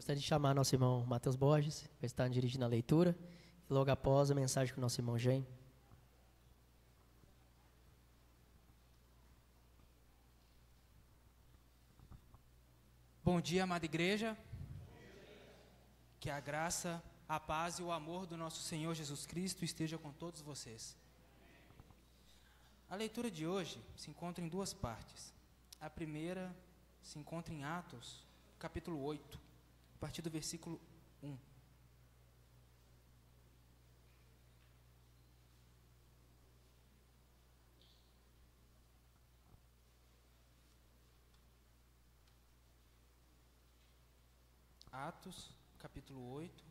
Gostaria de chamar nosso irmão Matheus Borges para estar dirigindo a leitura e logo após a mensagem com o nosso irmão Gêmeo. Bom dia, amada igreja. Que a graça, a paz e o amor do nosso Senhor Jesus Cristo esteja com todos vocês. A leitura de hoje se encontra em duas partes. A primeira se encontra em Atos, capítulo 8, a partir do versículo 1. Atos, capítulo 8,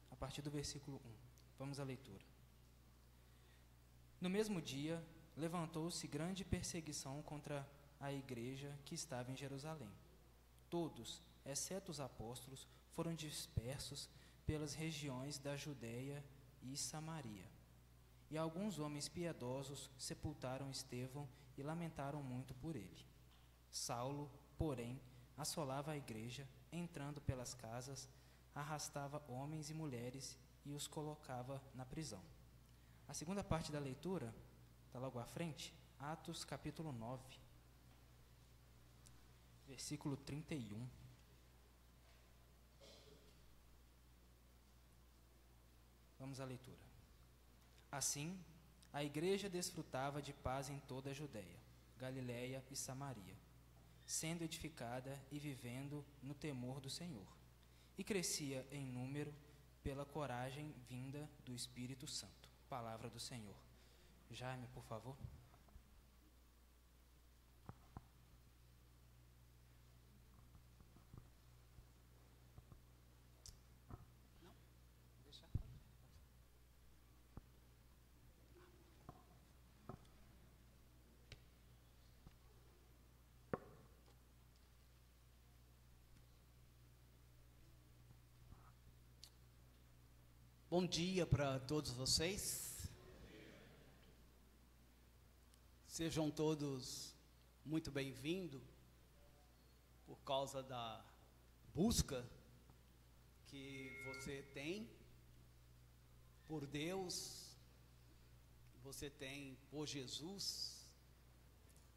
a partir do versículo 1. Vamos à leitura. No mesmo dia, levantou-se grande perseguição contra a igreja que estava em Jerusalém. Todos, exceto os apóstolos, foram dispersos pelas regiões da Judéia e Samaria. E alguns homens piedosos sepultaram Estevão e lamentaram muito por ele. Saulo, porém, assolava a igreja, entrando pelas casas, arrastava homens e mulheres e os colocava na prisão. A segunda parte da leitura está logo à frente, Atos capítulo 9, versículo 31. Vamos à leitura. Assim, a igreja desfrutava de paz em toda a Judéia, Galiléia e Samaria, sendo edificada e vivendo no temor do Senhor, e crescia em número pela coragem vinda do Espírito Santo. Palavra do Senhor. Jaime, por favor. Não, deixa. Bom dia para todos vocês. Sejam todos muito bem-vindos por causa da busca que você tem por Deus, que você tem por Jesus,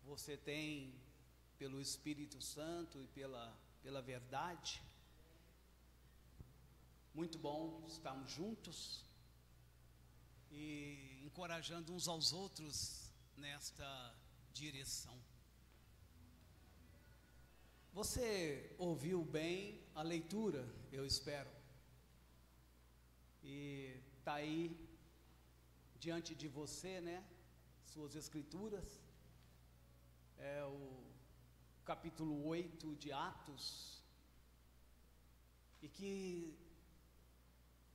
você tem pelo Espírito Santo e pela verdade. Muito bom estarmos juntos e encorajando uns aos outros nesta direção. Você ouviu bem a leitura, eu espero. E está aí diante de você, né? Suas escrituras. É o capítulo 8 de Atos. E que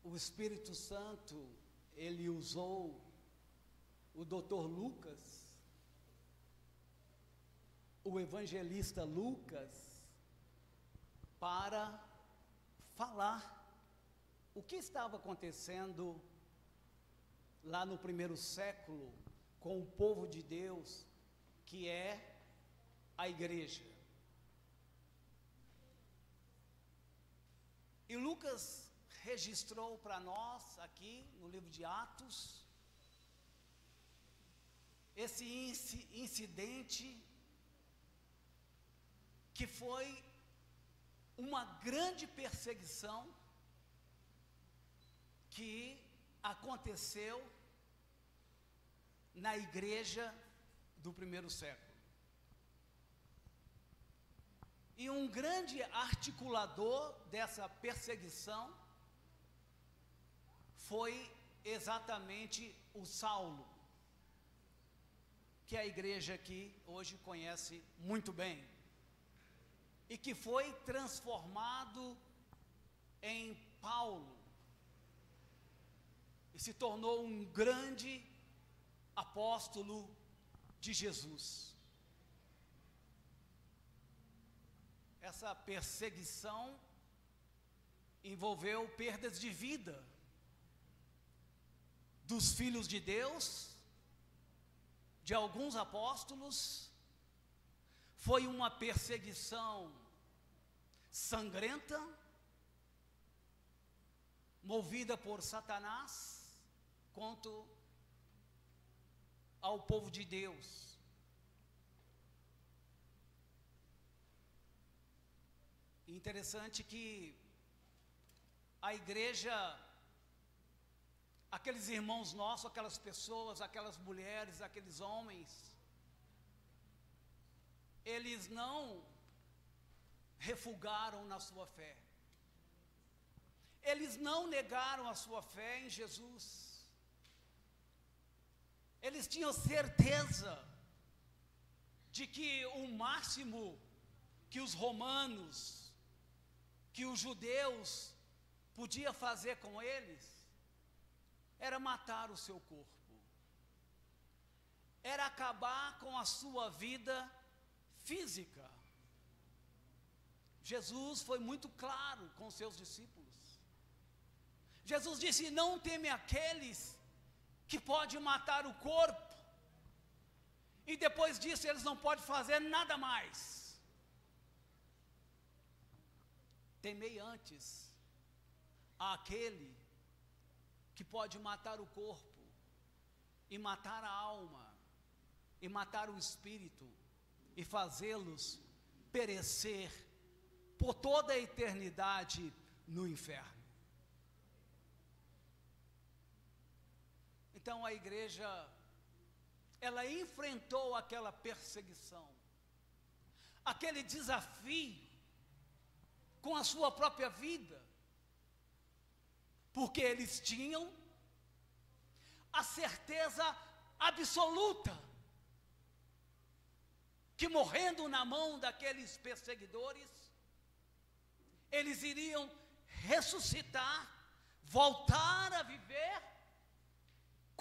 o Espírito Santo, ele usou o Dr. Lucas, o evangelista Lucas, para falar o que estava acontecendo lá no primeiro século com o povo de Deus, que é a igreja. E Lucas registrou para nós aqui no livro de Atos esse incidente que foi uma grande perseguição que aconteceu na igreja do primeiro século. E um grande articulador dessa perseguição foi exatamente o Saulo, que a igreja aqui hoje conhece muito bem, e que foi transformado em Paulo, e se tornou um grande apóstolo de Jesus. Essa perseguição envolveu perdas de vida dos filhos de Deus, de alguns apóstolos. Foi uma perseguição sangrenta, movida por Satanás, quanto ao povo de Deus. Interessante que a igreja, aqueles irmãos nossos, aquelas pessoas, aquelas mulheres, aqueles homens, eles não refugaram na sua fé. Eles não negaram a sua fé em Jesus. Eles tinham certeza de que o máximo que os romanos, que os judeus podia fazer com eles, era matar o seu corpo, era acabar com a sua vida física. Jesus foi muito claro com seus discípulos. Jesus disse: não teme aqueles que podem matar o corpo, e depois disso eles não podem fazer nada mais. Temei antes aquele que pode matar o corpo, e matar a alma, e matar o espírito, e fazê-los perecer por toda a eternidade no inferno. Então a igreja, ela enfrentou aquela perseguição, aquele desafio com a sua própria vida, porque eles tinham a certeza absoluta que, morrendo na mão daqueles perseguidores, eles iriam ressuscitar, voltar a viver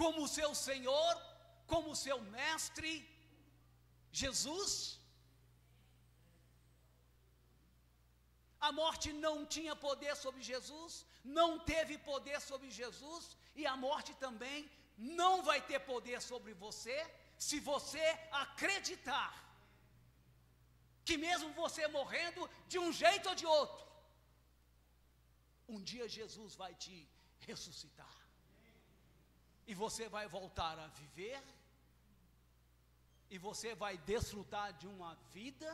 como seu Senhor, como seu Mestre, Jesus. A morte não tinha poder sobre Jesus, não teve poder sobre Jesus, e a morte também não vai ter poder sobre você, se você acreditar que mesmo você morrendo de um jeito ou de outro, um dia Jesus vai te ressuscitar, e você vai voltar a viver, e você vai desfrutar de uma vida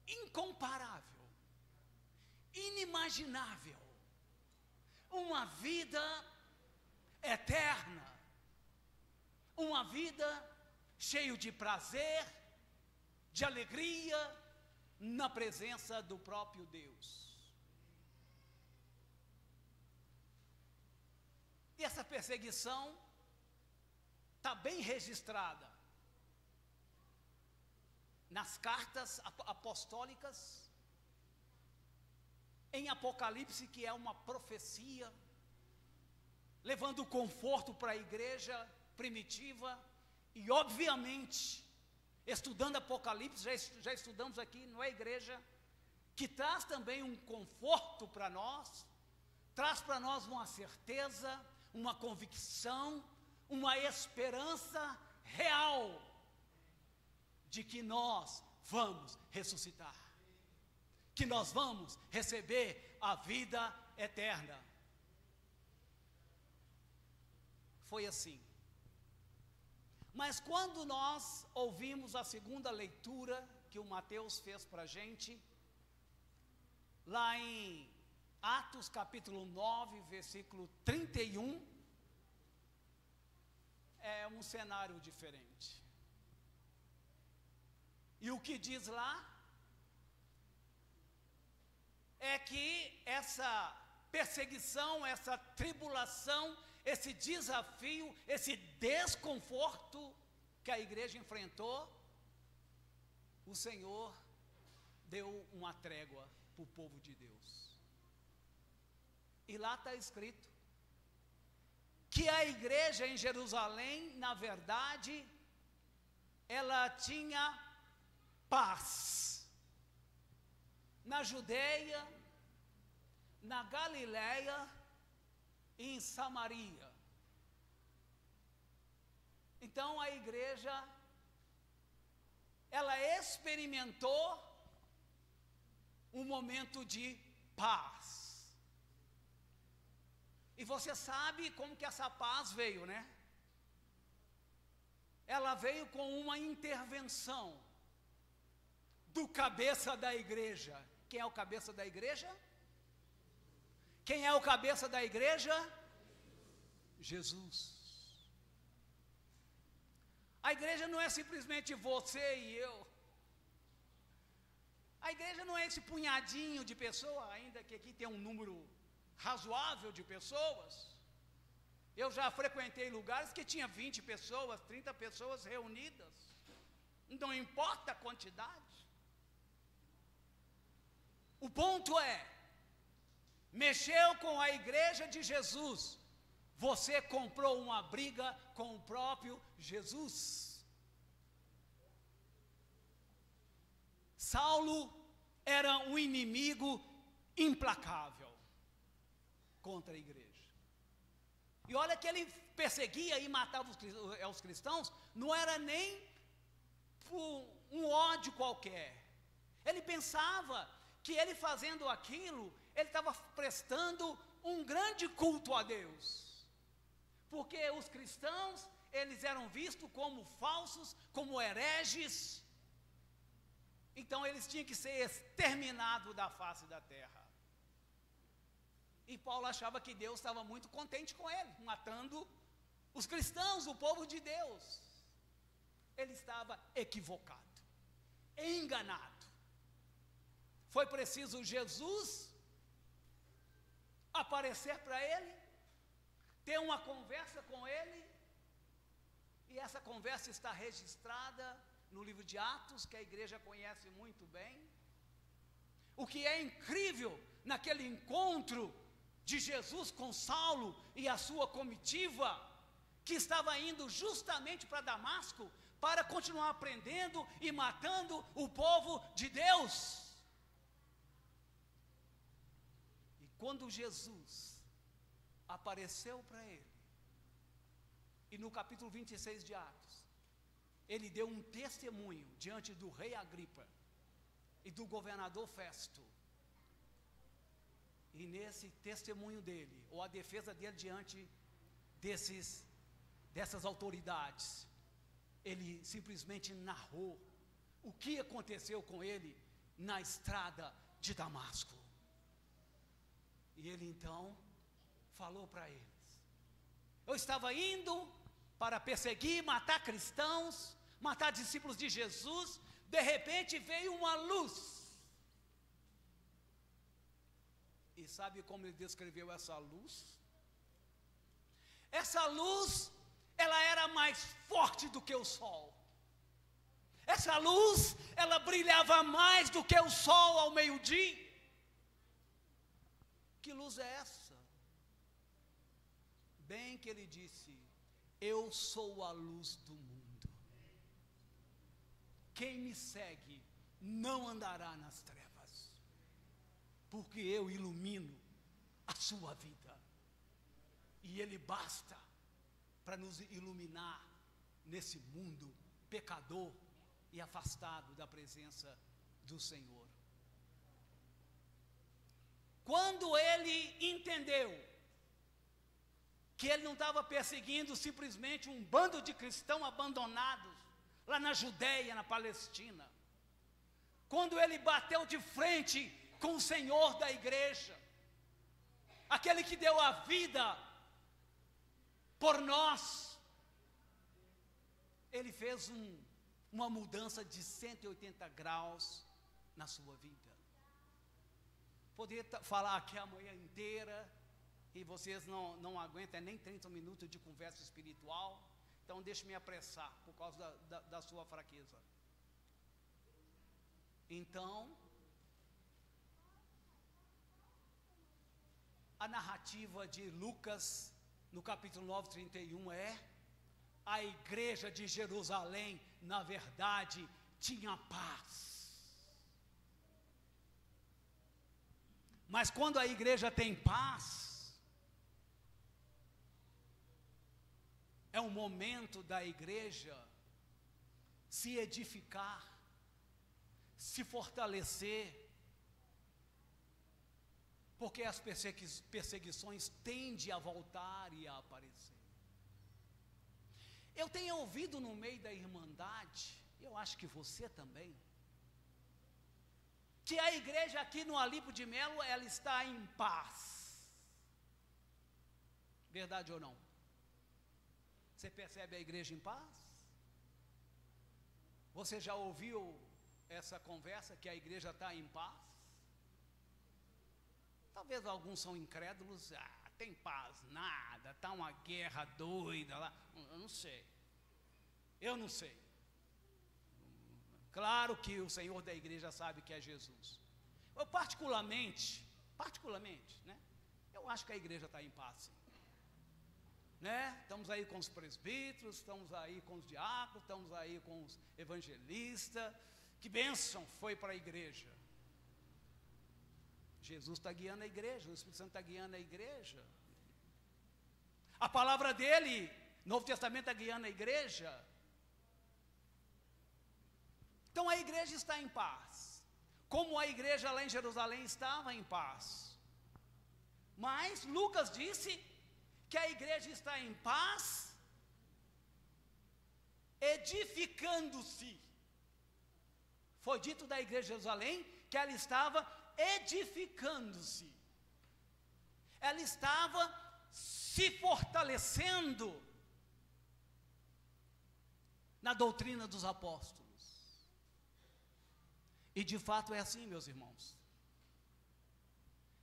incomparável, inimaginável, uma vida eterna, uma vida cheia de prazer, de alegria, na presença do próprio Deus. E essa perseguição está bem registrada nas cartas apostólicas, em Apocalipse, que é uma profecia, levando conforto para a igreja primitiva, e obviamente, estudando Apocalipse, já estudamos aqui, não é igreja, que traz também um conforto para nós, traz para nós uma certeza, uma convicção, uma esperança real, de que nós vamos ressuscitar, que nós vamos receber a vida eterna. Foi assim. Mas quando nós ouvimos a segunda leitura que o Mateus fez para a gente, lá em Atos capítulo 9, versículo 31, é um cenário diferente. E o que diz lá é que essa perseguição, essa tribulação, esse desafio, esse desconforto que a igreja enfrentou, o Senhor deu uma trégua para o povo de Deus. E lá está escrito que a igreja em Jerusalém, na verdade, ela tinha paz na Judeia, na Galileia e em Samaria. Então a igreja, ela experimentou um momento de paz. E você sabe como que essa paz veio, né? Ela veio com uma intervenção do cabeça da igreja. Quem é o cabeça da igreja? Quem é o cabeça da igreja? Jesus. A igreja não é simplesmente você e eu. A igreja não é esse punhadinho de pessoas, ainda que aqui tem um número razoável de pessoas. Eu já frequentei lugares que tinha 20 pessoas, 30 pessoas reunidas. Não importa a quantidade. O ponto é, mexeu com a igreja de Jesus, você comprou uma briga com o próprio Jesus. Saulo era um inimigo implacável contra a igreja. E olha que ele perseguia e matava os cristãos, não era nem por um ódio qualquer. Ele pensava que ele fazendo aquilo, ele estava prestando um grande culto a Deus. Porque os cristãos, eles eram vistos como falsos, como hereges. Então eles tinham que ser exterminados da face da terra. E Paulo achava que Deus estava muito contente com ele, matando os cristãos, o povo de Deus. Ele estava equivocado, enganado. Foi preciso Jesus aparecer para ele, ter uma conversa com ele, e essa conversa está registrada no livro de Atos, que a igreja conhece muito bem. O que é incrível naquele encontro de Jesus com Saulo e a sua comitiva, que estava indo justamente para Damasco, para continuar aprendendo e matando o povo de Deus. E quando Jesus apareceu para ele, e no capítulo 26 de Atos, ele deu um testemunho diante do rei Agripa e do governador Festo. E nesse testemunho dele, ou a defesa dele diante dessas autoridades, ele simplesmente narrou o que aconteceu com ele na estrada de Damasco. E ele então falou para eles: eu estava indo para perseguir, matar cristãos, matar discípulos de Jesus. De repente veio uma luz. E sabe como ele descreveu essa luz? Essa luz, ela era mais forte do que o sol. Essa luz, ela brilhava mais do que o sol ao meio-dia. Que luz é essa? Bem que ele disse: eu sou a luz do mundo. Quem me segue não andará nas trevas, porque eu ilumino a sua vida. E ele basta para nos iluminar nesse mundo pecador e afastado da presença do Senhor. Quando ele entendeu que ele não estava perseguindo simplesmente um bando de cristãos abandonados lá na Judéia, na Palestina, quando ele bateu de frente com o Senhor da igreja, aquele que deu a vida por nós, ele fez uma mudança de 180 graus na sua vida. Poderia falar aqui a manhã inteira, e vocês não aguentam nem 30 minutos de conversa espiritual, então deixe-me apressar, por causa da sua fraqueza. Então, a narrativa de Lucas, no capítulo 9, 31, é: a igreja de Jerusalém, na verdade, tinha paz. Mas quando a igreja tem paz, é um momento da igreja se edificar, se fortalecer, porque as perseguições tendem a voltar e a aparecer. Eu tenho ouvido no meio da irmandade, eu acho que você também, que a igreja aqui no Alimpo de Melo, ela está em paz. Verdade ou não? Você percebe a igreja em paz? Você já ouviu essa conversa que a igreja está em paz? Talvez alguns são incrédulos, tem paz, nada, está uma guerra doida lá, eu não sei. Eu não sei. Claro que o Senhor da igreja sabe que é Jesus. Eu particularmente, né? Eu acho que a igreja está em paz, sim. Né? Estamos aí com os presbíteros, estamos aí com os diáconos, estamos aí com os evangelistas. Que bênção foi para a igreja. Jesus está guiando a igreja, o Espírito Santo está guiando a igreja. A palavra dele, Novo Testamento está guiando a igreja. Então a igreja está em paz, como a igreja lá em Jerusalém estava em paz. Mas Lucas disse que a igreja está em paz, edificando-se. Foi dito da igreja de Jerusalém que ela estava edificando-se. Ela estava se fortalecendo na doutrina dos apóstolos. E de fato é assim, meus irmãos.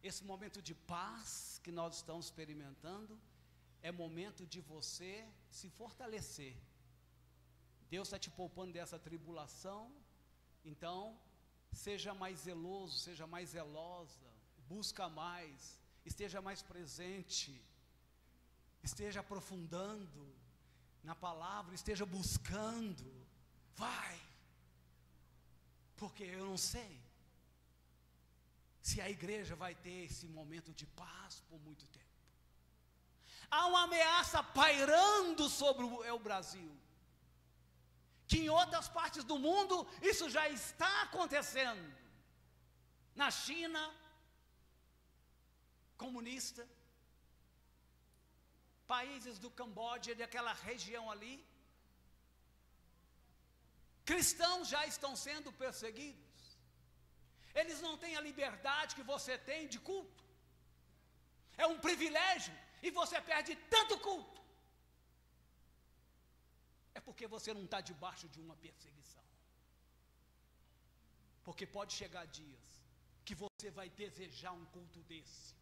Esse momento de paz que nós estamos experimentando é momento de você se fortalecer. Deus está te poupando dessa tribulação, então seja mais zeloso, seja mais zelosa, busca mais, esteja mais presente, esteja aprofundando na palavra, esteja buscando, vai, porque eu não sei se a igreja vai ter esse momento de paz por muito tempo. Há uma ameaça pairando sobre o Brasil, que em outras partes do mundo isso já está acontecendo. Na China comunista, países do Camboja, daquela região ali, cristãos já estão sendo perseguidos. Eles não têm a liberdade que você tem de culto. É um privilégio e você perde tanto culto. É porque você não está debaixo de uma perseguição. Porque pode chegar dias que você vai desejar um culto desse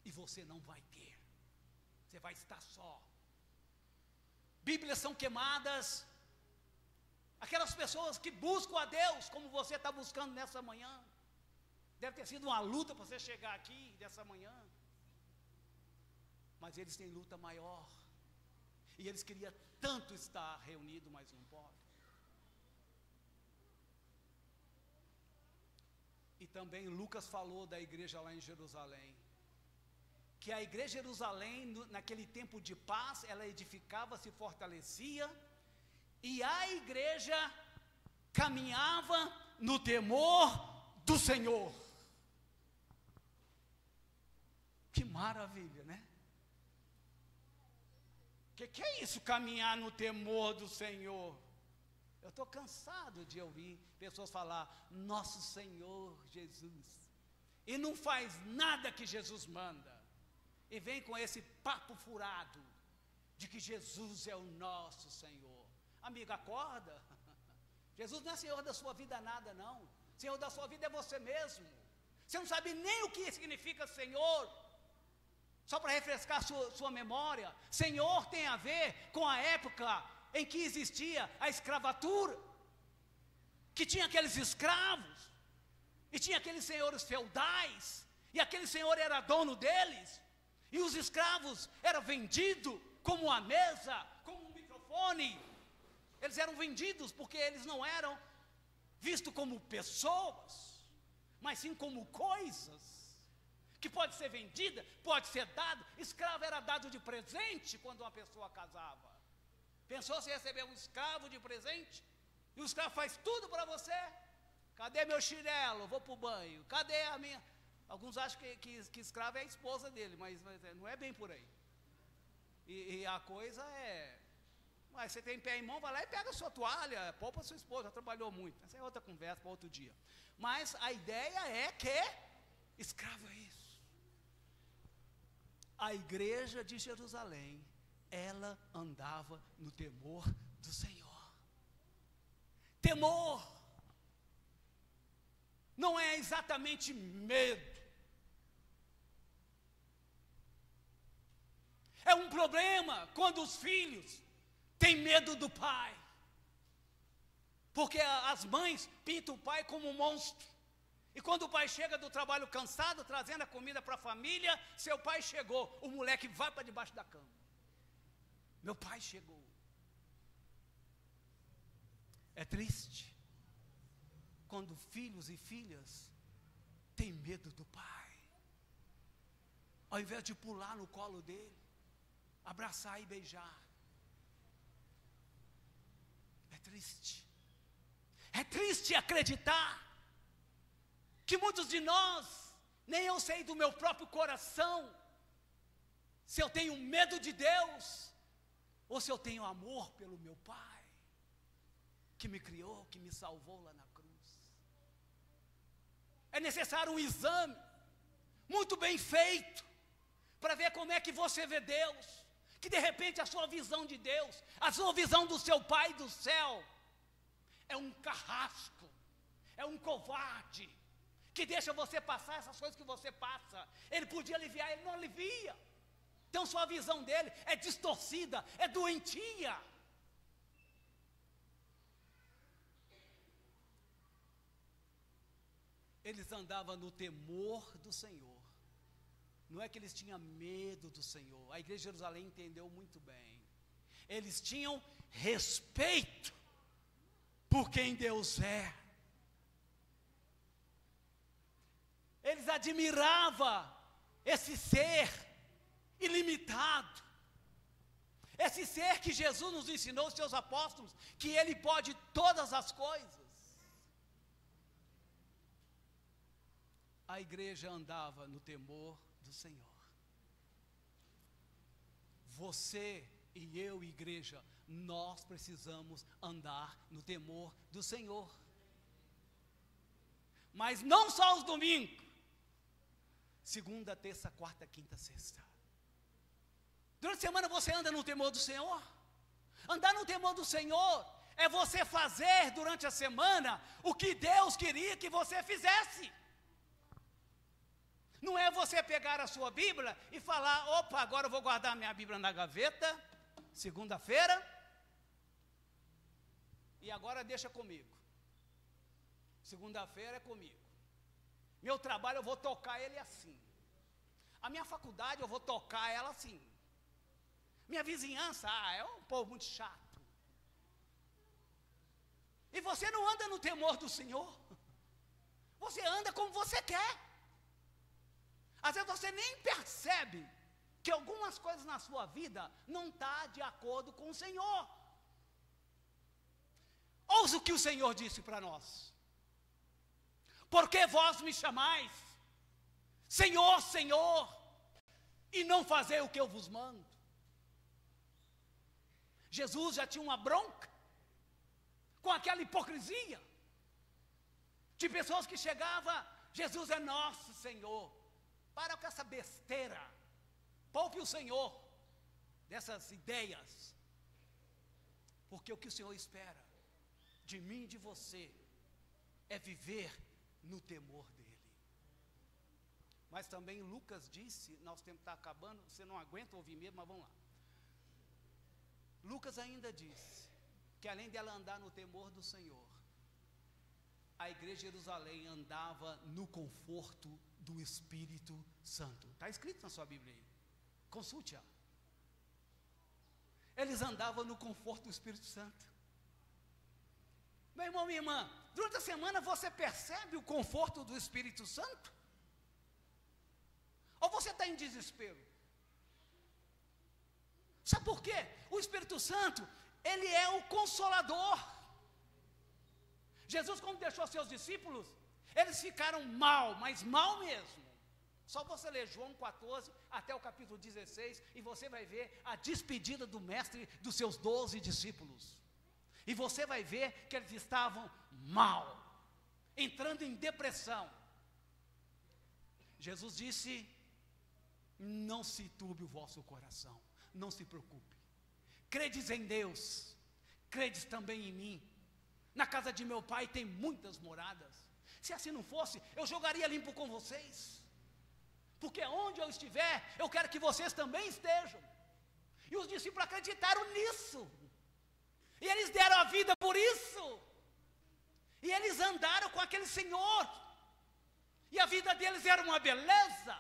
e você não vai ter. Você vai estar só. Bíblias são queimadas. Aquelas pessoas que buscam a Deus como você está buscando nessa manhã. Deve ter sido uma luta para você chegar aqui nessa manhã. Mas eles têm luta maior. E eles queriam tanto estar reunidos, mas não podem. E também Lucas falou da igreja lá em Jerusalém. Que a igreja de Jerusalém, naquele tempo de paz, ela edificava, se fortalecia. E a igreja caminhava no temor do Senhor. Que maravilha, né? Que é isso, caminhar no temor do Senhor? Eu estou cansado de ouvir pessoas falar, nosso Senhor Jesus, e não faz nada que Jesus manda, e vem com esse papo furado, de que Jesus é o nosso Senhor. Amigo, acorda. Jesus não é Senhor da sua vida nada, não. Senhor da sua vida é você mesmo. Você não sabe nem o que significa Senhor. Só para refrescar sua memória, Senhor tem a ver com a época em que existia a escravatura, que tinha aqueles escravos, e tinha aqueles senhores feudais, e aquele senhor era dono deles, e os escravos eram vendidos como a mesa, como um microfone. Eles eram vendidos porque eles não eram vistos como pessoas, mas sim como coisas, que pode ser vendida, pode ser dado. Escravo era dado de presente quando uma pessoa casava. Pensou se receber um escravo de presente? E o escravo faz tudo para você. Cadê meu chinelo? Vou para o banho. Cadê a minha? Alguns acham que escravo é a esposa dele, mas não é bem por aí. E a coisa é... Mas você tem pé em mão, vai lá e pega a sua toalha, poupa a sua esposa, já trabalhou muito. Essa é outra conversa para outro dia. Mas a ideia é que escravo é isso. A igreja de Jerusalém, ela andava no temor do Senhor. Temor não é exatamente medo. É um problema quando os filhos têm medo do pai. Porque as mães pintam o pai como um monstro. E quando o pai chega do trabalho cansado, trazendo a comida para a família, seu pai chegou, o moleque vai para debaixo da cama. Meu pai chegou. É triste quando filhos e filhas têm medo do pai. Ao invés de pular no colo dele, abraçar e beijar. É triste. É triste acreditar que muitos de nós, nem eu sei do meu próprio coração, se eu tenho medo de Deus, ou se eu tenho amor pelo meu pai, que me criou, que me salvou lá na cruz. É necessário um exame, muito bem feito, para ver como é que você vê Deus, que de repente a sua visão de Deus, a sua visão do seu Pai do céu, é um carrasco, é um covarde, que deixa você passar essas coisas que você passa. Ele podia aliviar, ele não alivia. Então sua visão dele é distorcida, é doentia. Eles andavam no temor do Senhor. Não é que eles tinham medo do Senhor. A igreja de Jerusalém entendeu muito bem. Eles tinham respeito por quem Deus é. Eles admiravam esse ser ilimitado. Esse ser que Jesus nos ensinou, os seus apóstolos, que Ele pode todas as coisas. A igreja andava no temor do Senhor. Você e eu, igreja, nós precisamos andar no temor do Senhor. Mas não só os domingos. Segunda, terça, quarta, quinta, sexta. Durante a semana você anda no temor do Senhor. Andar no temor do Senhor é você fazer durante a semana o que Deus queria que você fizesse. Não é você pegar a sua Bíblia e falar, opa, agora eu vou guardar minha Bíblia na gaveta, segunda-feira, e agora deixa comigo. Segunda-feira é comigo. Meu trabalho eu vou tocar ele assim. A minha faculdade eu vou tocar ela assim. Minha vizinhança, é um povo muito chato. E você não anda no temor do Senhor. Você anda como você quer. Às vezes você nem percebe que algumas coisas na sua vida não estão de acordo com o Senhor. Ouça o que o Senhor disse para nós. Por que vós me chamais, Senhor, Senhor, e não fazer o que eu vos mando? Jesus já tinha uma bronca com aquela hipocrisia de pessoas que chegavam, Jesus é nosso Senhor. Para com essa besteira, poupe o Senhor dessas ideias, porque o que o Senhor espera de mim e de você é viver no temor dEle. Mas também Lucas disse, nosso tempo está acabando, você não aguenta ouvir mesmo, mas vamos lá. Lucas ainda disse que além dela andar no temor do Senhor, a igreja de Jerusalém andava no conforto do Espírito Santo. Está escrito na sua Bíblia aí, consulte-a. Eles andavam no conforto do Espírito Santo. Meu irmão, minha irmã, durante a semana você percebe o conforto do Espírito Santo? Ou você está em desespero? Sabe por quê? O Espírito Santo, ele é o consolador. Jesus, quando deixou seus discípulos, eles ficaram mal, mas mal mesmo. Só você ler João 14 até o capítulo 16 e você vai ver a despedida do mestre dos seus 12 discípulos. E você vai ver que eles estavam mal, entrando em depressão. Jesus disse: não se turbe o vosso coração, não se preocupe. Credes em Deus, credes também em mim. Na casa de meu pai tem muitas moradas. Se assim não fosse, eu jogaria limpo com vocês. Porque onde eu estiver, eu quero que vocês também estejam. E os discípulos acreditaram nisso. E eles deram a vida por isso. E eles andaram com aquele Senhor. E a vida deles era uma beleza.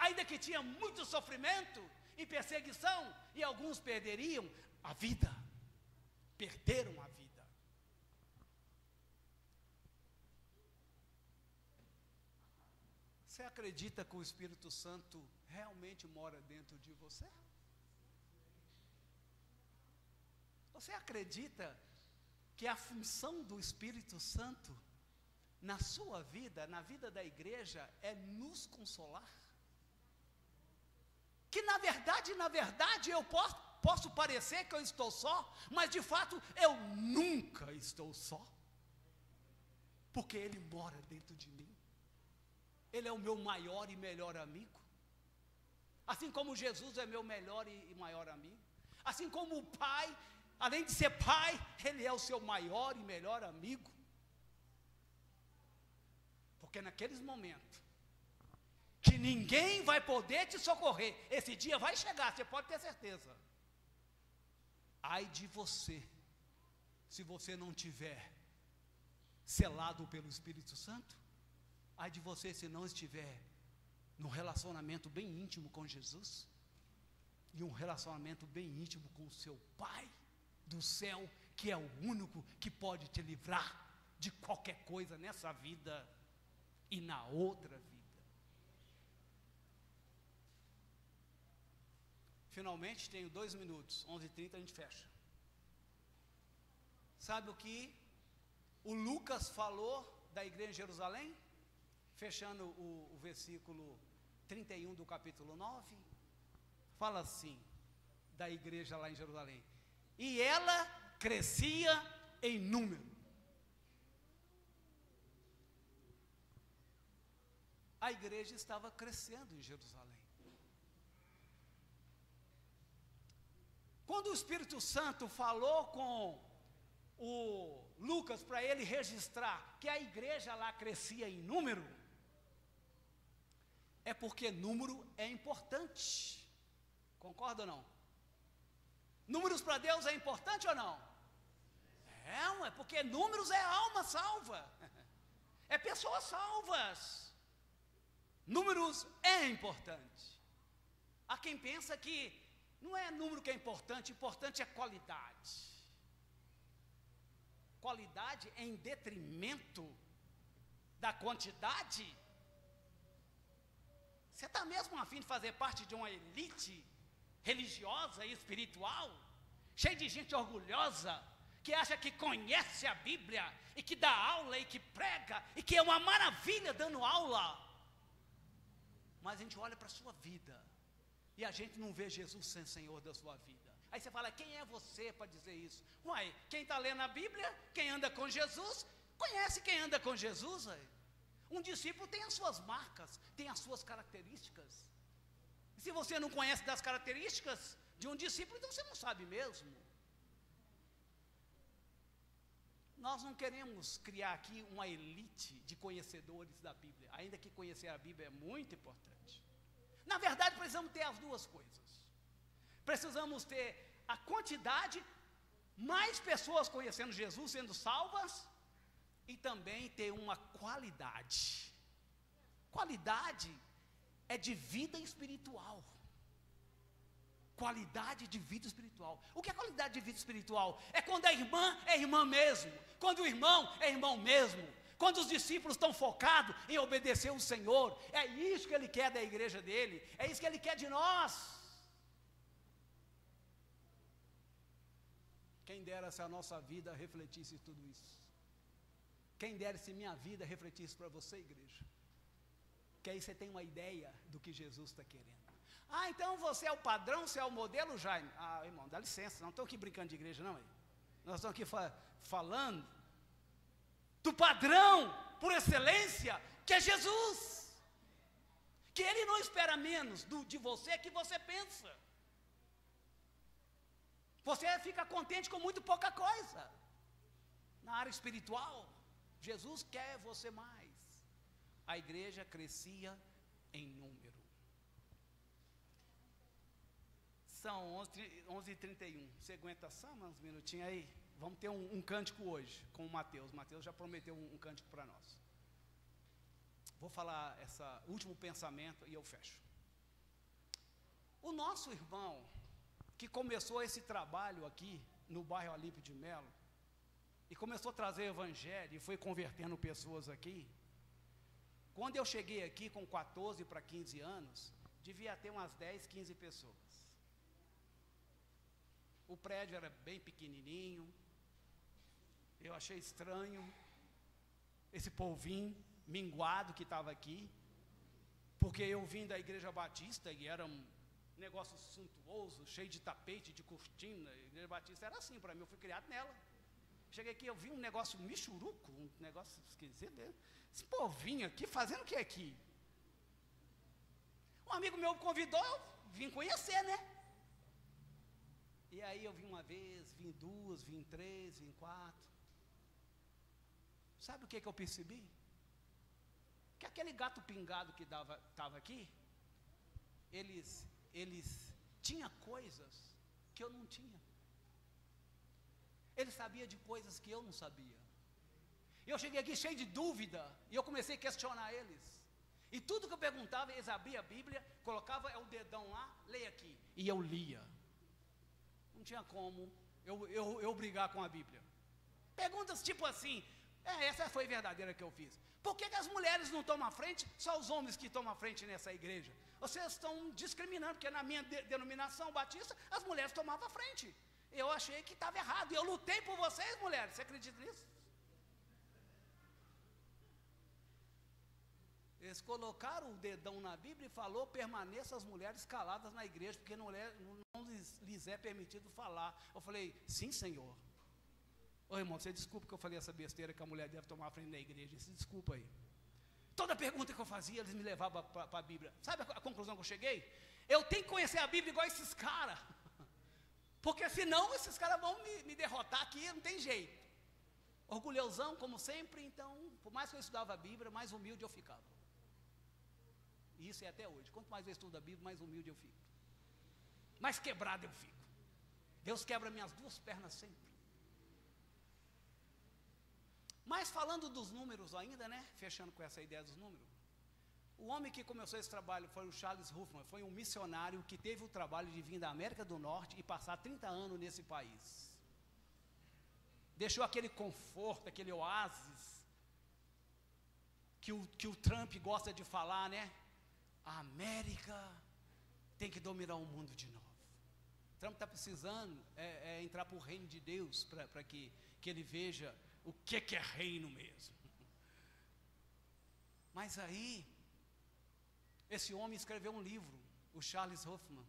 Ainda que tinha muito sofrimento e perseguição. E alguns perderiam a vida. Perderam a vida. Você acredita que o Espírito Santo realmente mora dentro de você? Você acredita que a função do Espírito Santo na sua vida, na vida da igreja, é nos consolar? Que na verdade eu posso parecer que eu estou só, mas de fato eu nunca estou só, porque Ele mora dentro de mim. Ele é o meu maior e melhor amigo. Assim como Jesus é meu melhor e maior amigo. Assim como o Pai, além de ser Pai, Ele é o seu maior e melhor amigo. Porque naqueles momentos que ninguém vai poder te socorrer, esse dia vai chegar, você pode ter certeza. Ai de você, se você não tiver selado pelo Espírito Santo. Ai de você se não estiver num relacionamento bem íntimo com Jesus, e um relacionamento bem íntimo com o seu Pai do céu, que é o único que pode te livrar de qualquer coisa nessa vida e na outra vida. Finalmente, tenho 2 minutos, 11h30 a gente fecha. Sabe o que o Lucas falou da igreja em Jerusalém? Fechando o versículo 31 do capítulo 9, fala assim, da igreja lá em Jerusalém: e ela crescia em número. A igreja estava crescendo em Jerusalém. Quando o Espírito Santo falou com o Lucas para ele registrar que a igreja lá crescia em número, é porque número é importante. Concorda ou não? Números para Deus é importante ou não? É porque números é alma salva. É pessoas salvas. Números é importante. Há quem pensa que não é número que é importante é qualidade. Qualidade em detrimento da quantidade. Você está mesmo a fim de fazer parte de uma elite religiosa e espiritual, cheia de gente orgulhosa, que acha que conhece a Bíblia, e que dá aula, e que prega, e que é uma maravilha dando aula, mas a gente olha para a sua vida, e a gente não vê Jesus sendo Senhor da sua vida. Aí você fala: quem é você para dizer isso? Uai, quem está lendo a Bíblia, quem anda com Jesus, conhece quem anda com Jesus, aí. Um discípulo tem as suas marcas, tem as suas características. E se você não conhece das características de um discípulo, então você não sabe mesmo. Nós não queremos criar aqui uma elite de conhecedores da Bíblia, ainda que conhecer a Bíblia é muito importante. Na verdade, precisamos ter as duas coisas. Precisamos ter a quantidade, mais pessoas conhecendo Jesus, sendo salvas, e também ter uma qualidade. Qualidade é de vida espiritual. Qualidade de vida espiritual. O que é qualidade de vida espiritual? É quando a irmã é irmã mesmo, quando o irmão é irmão mesmo, quando os discípulos estão focados em obedecer o Senhor. É isso que Ele quer da igreja dele, é isso que Ele quer de nós. Quem dera se a nossa vida refletisse tudo isso. Quem dera se minha vida refletisse para você, igreja. que aí você tem uma ideia do que Jesus está querendo. Ah, então você é o padrão, você é o modelo, Jaime. Ah, irmão, dá licença, não estou aqui brincando de igreja, não. Nós estamos aqui falando do padrão, por excelência, que é Jesus. Que Ele não espera menos de você que você pensa. Você fica contente com muito pouca coisa. Na área espiritual, Jesus quer você mais. A igreja crescia em número. São 11h31. Você aguenta só uns minutinhos aí? Vamos ter um cântico hoje com o Mateus. O Mateus já prometeu um cântico para nós. Vou falar esse último pensamento e eu fecho. O nosso irmão, que começou esse trabalho aqui, no bairro Alípio de Melo, e começou a trazer o evangelho, e foi convertendo pessoas aqui, quando eu cheguei aqui com 14 para 15 anos, devia ter umas 10, 15 pessoas. O prédio era bem pequenininho, eu achei estranho, esse polvinho minguado que estava aqui, porque eu vim da Igreja Batista e era um negócio suntuoso, cheio de tapete, de cortina. A Igreja Batista era assim para mim, eu fui criado nela. Cheguei aqui, eu vi um negócio michuruco, um negócio esquisito. Esse povinho aqui, fazendo o que aqui? Um amigo meu me convidou, eu vim conhecer, né? E aí eu vim uma vez, vim duas, vim três, vim quatro. Sabe o que eu percebi? Que aquele gato pingado que estava aqui, eles tinham coisas que eu não tinha. Ele sabia de coisas que eu não sabia. E eu cheguei aqui cheio de dúvida, e eu comecei a questionar eles. E tudo que eu perguntava, eles abriam a Bíblia, colocava o dedão lá, leia aqui. E eu lia. Não tinha como eu brigar com a Bíblia. Perguntas tipo assim, essa foi verdadeira que eu fiz. Por que as mulheres não tomam a frente, só os homens que tomam a frente nessa igreja? Vocês estão discriminando, porque na minha denominação batista, as mulheres tomavam a frente. Eu achei que estava errado, e eu lutei por vocês, mulheres. Você acredita nisso? Eles colocaram o dedão na Bíblia e falou, permaneçam as mulheres caladas na igreja, porque não lhes é permitido falar. Eu falei, sim, Senhor. Ô irmão, você desculpa que eu falei essa besteira que a mulher deve tomar a frente da igreja. Se desculpa aí. Toda pergunta que eu fazia, eles me levavam para a Bíblia. Sabe a conclusão que eu cheguei? Eu tenho que conhecer a Bíblia igual esses caras. Porque senão esses caras vão me derrotar aqui, não tem jeito. Orgulhosão, como sempre, então, por mais que eu estudava a Bíblia, mais humilde eu ficava. E isso é até hoje. Quanto mais eu estudo a Bíblia, mais humilde eu fico. Mais quebrado eu fico. Deus quebra minhas duas pernas sempre. Mas falando dos números ainda, né? Fechando com essa ideia dos números. O homem que começou esse trabalho foi o Charles Huffman. Foi um missionário que teve o trabalho de vir da América do Norte e passar 30 anos nesse país. Deixou aquele conforto, aquele oásis que o Trump gosta de falar, né? A América tem que dominar o mundo de novo. Trump está precisando entrar para o reino de Deus, para que ele veja o que é reino mesmo. Mas aí, esse homem escreveu um livro, o Charles Huffman.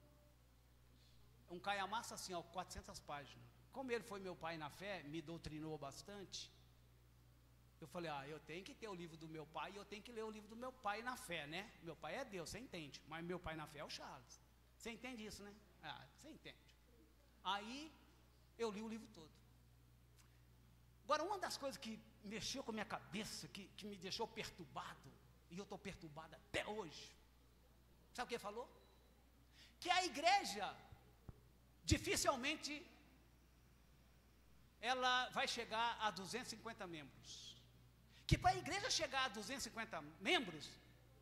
Um calhamaço assim, 400 páginas. Como ele foi meu pai na fé, me doutrinou bastante. Eu falei, eu tenho que ter o livro do meu pai e eu tenho que ler o livro do meu pai na fé, né? Meu pai é Deus, você entende. Mas meu pai na fé é o Charles. Você entende isso, né? Você entende. Aí, eu li o livro todo. Agora, uma das coisas que mexeu com a minha cabeça, que me deixou perturbado, e eu estou perturbado até hoje, sabe o que ele falou? Que a igreja, dificilmente, ela vai chegar a 250 membros. Que para a igreja chegar a 250 membros,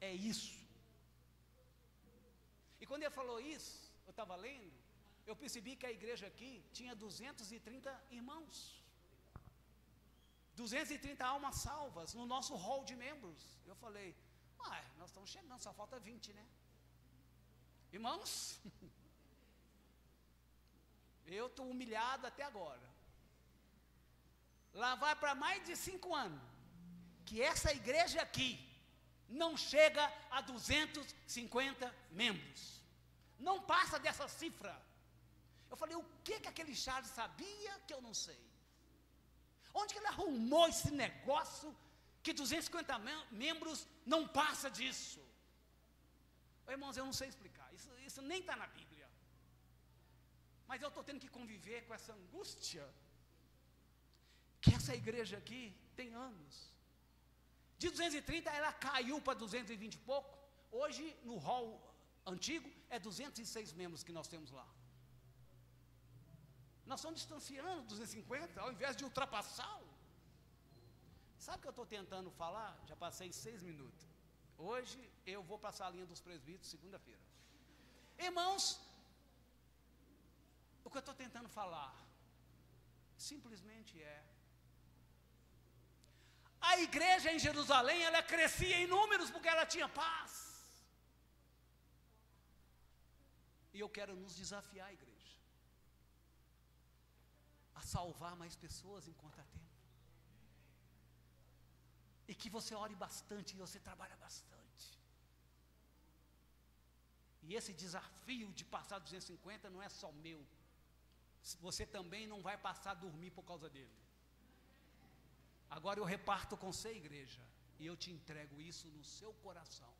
é isso. E quando ele falou isso, eu estava lendo, eu percebi que a igreja aqui tinha 230 irmãos. 230 almas salvas no nosso hall de membros. Eu falei, nós estamos chegando, só falta 20, né? Irmãos, eu estou humilhado até agora. Lá vai para mais de 5 anos que essa igreja aqui não chega a 250 membros. Não passa dessa cifra. Eu falei, o que aquele Charles sabia que eu não sei? Onde que ele arrumou esse negócio que 250 membros não passa disso? Irmãos, eu não sei explicar, isso nem está na Bíblia. Mas eu estou tendo que conviver com essa angústia, que essa igreja aqui tem anos. De 230 ela caiu para 220 e pouco. Hoje no hall antigo é 206 membros que nós temos lá. Nós estamos distanciando 250 ao invés de ultrapassá-lo. Sabe o que eu estou tentando falar? Já passei 6 minutos. Hoje eu vou passar a linha dos presbíteros segunda-feira. Irmãos, o que eu estou tentando falar simplesmente é: a igreja em Jerusalém, ela crescia em números porque ela tinha paz. E eu quero nos desafiar, igreja, a salvar mais pessoas enquanto há tempo. E que você ore bastante e você trabalha bastante. E esse desafio de passar 250 não é só meu. Você também não vai passar a dormir por causa dele. Agora eu reparto com você, igreja, e eu te entrego isso no seu coração.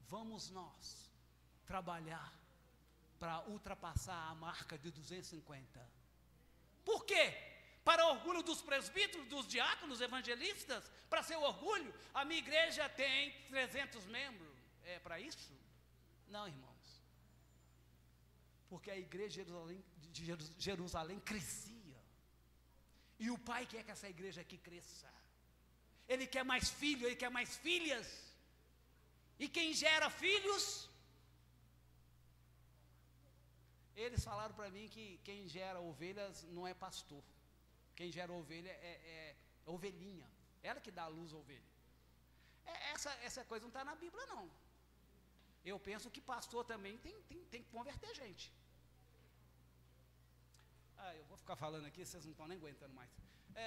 Vamos nós trabalhar para ultrapassar a marca de 250. Por quê? Para orgulho dos presbíteros, dos diáconos, evangelistas? Para seu orgulho? A minha igreja tem 300 membros. É para isso? Não, irmãos. Porque a igreja de Jerusalém crescia. E o Pai quer que essa igreja aqui cresça. Ele quer mais filhos, Ele quer mais filhas. E quem gera filhos? Eles falaram para mim que quem gera ovelhas não é pastor. Quem gera ovelha é ovelhinha. Ela que dá a luz à ovelha. Essa coisa não está na Bíblia, não. Eu penso que pastor também tem que converter gente. Eu vou ficar falando aqui, vocês não estão nem aguentando mais.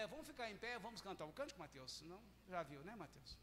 Vamos ficar em pé, vamos cantar um cântico, Mateus? Não, já viu, né, Mateus?